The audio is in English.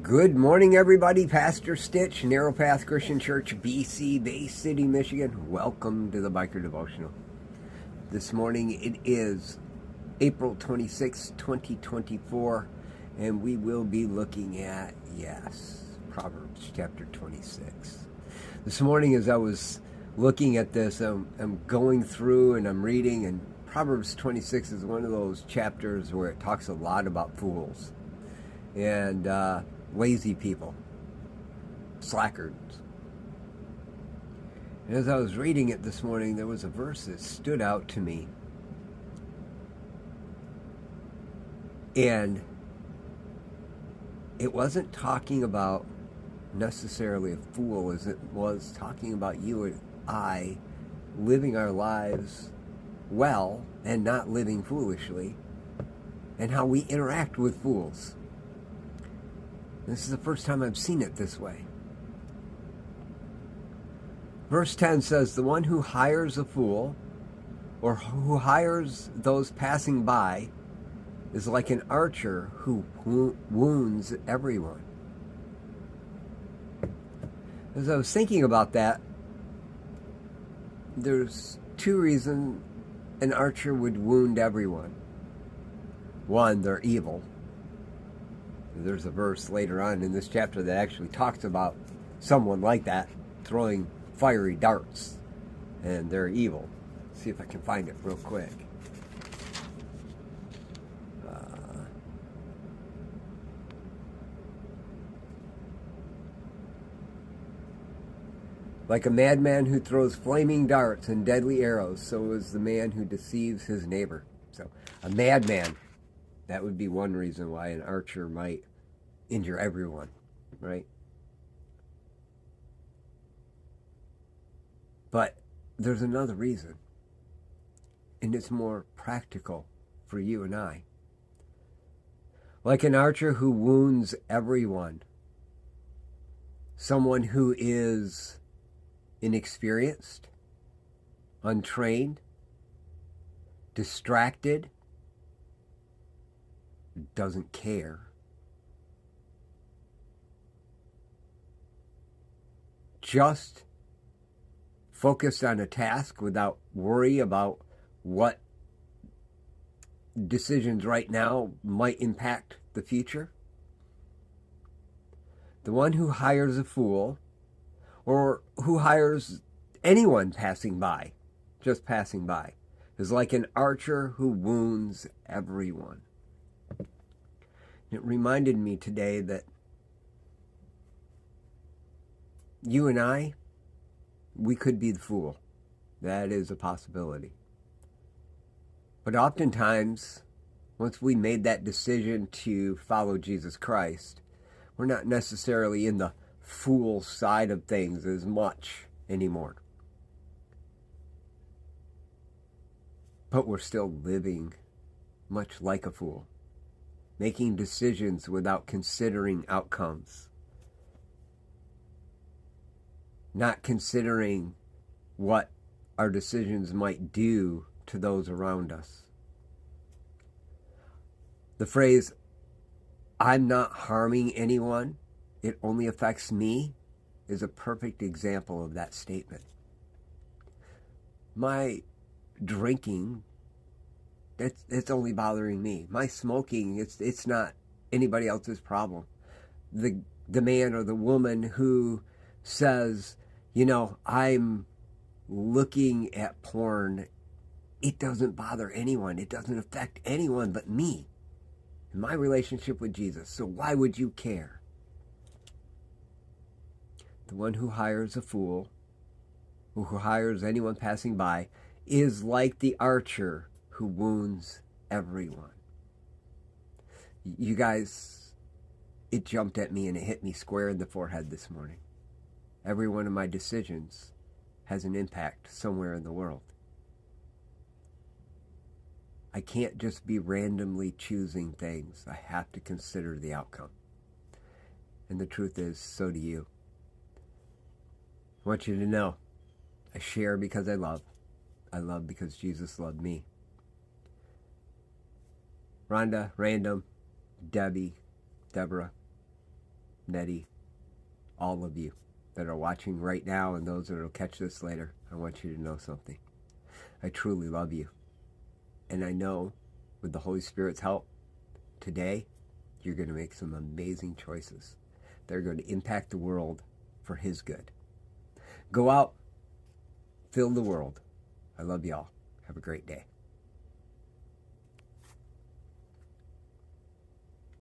Good morning, everybody. Pastor Stitch, Narrow Path Christian Church, BC, Bay City, Michigan. Welcome to the Biker Devotional. This morning it is April 26, 2024, and we will be looking at, Proverbs chapter 26. This morning as I was looking at this, I'm going through and I'm reading, and Proverbs 26 is one of those chapters where it talks a lot about fools and lazy people, slackards. And as I was reading it this morning, there was a verse that stood out to me. And it wasn't talking about necessarily a fool as it was talking about you and I living our lives well and not living foolishly, and how we interact with fools. This is the first time I've seen it this way. Verse 10 says, "The one who hires a fool, or who hires those passing by, is like an archer who wounds everyone." As I was thinking about that, there's two reasons an archer would wound everyone. One, they're evil. There's a verse later on in this chapter that actually talks about someone like that throwing fiery darts, and they're evil. Let's see if I can find it real quick. Like a madman who throws flaming darts and deadly arrows, so is the man who deceives his neighbor. So, a madman. That would be one reason why an archer might injure everyone, right? But there's another reason, and it's more practical for you and I. Like an archer who wounds everyone, someone who is inexperienced, untrained, distracted, doesn't care, just focused on a task without worry about what decisions right now might impact the future. The one who hires a fool, or who hires anyone passing by, just passing by, is like an archer who wounds everyone. It reminded me today that you and I, we could be the fool. That is a possibility. But oftentimes, once we made that decision to follow Jesus Christ, we're not necessarily in the fool side of things as much anymore. But we're still living much like a fool, making decisions without considering outcomes, not considering what our decisions might do to those around us. The phrase, "I'm not harming anyone, it only affects me," is a perfect example of that statement. My drinking, it's only bothering me. My smoking, it's not anybody else's problem. The man or the woman who says, I'm looking at porn, it doesn't bother anyone. It doesn't affect anyone but me and my relationship with Jesus. So why would you care? The one who hires a fool, or who hires anyone passing by, is like the archer who wounds everyone. You guys, it jumped at me and it hit me square in the forehead this morning. Every one of my decisions has an impact somewhere in the world. I can't just be randomly choosing things. I have to consider the outcome. And the truth is, so do you. I want you to know, I share because I love. I love because Jesus loved me. Rhonda, Random, Debbie, Deborah, Nettie, all of you that are watching right now and those that will catch this later, I want you to know something. I truly love you. And I know with the Holy Spirit's help, today, you're going to make some amazing choices. They're going to impact the world for His good. Go out, fill the world. I love y'all. Have a great day.